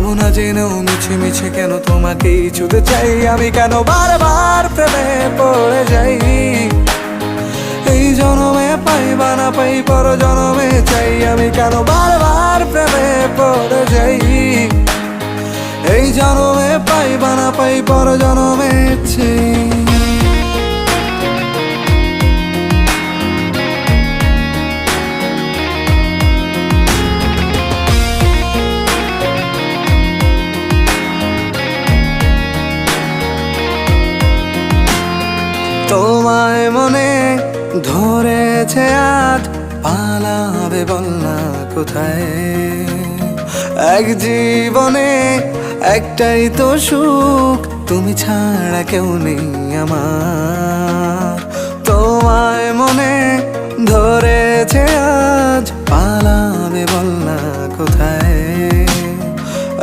ভাবো না জেনেও মিছে মিছে কেন তোমাকেই ছুতে চাই আমি, কেন বারবার প্রেমে পড়ে যাই। এই জনমে পাই বা না পাই পর জনমে চাই আমি, কেন বারবার প্রেমে পড়ে যাই। এই জনমে পাই বা না পাই পর জনমে চাই। তোমায় মনে ধরেছে আজ, পালাবে বল না কোথায়। এক জীবনে একটাই তো সুখ, তুমি ছাড়া কেউ নেই আমার। তোমায় মনে ধরেছে আজ, পালাবে বল না কোথায়।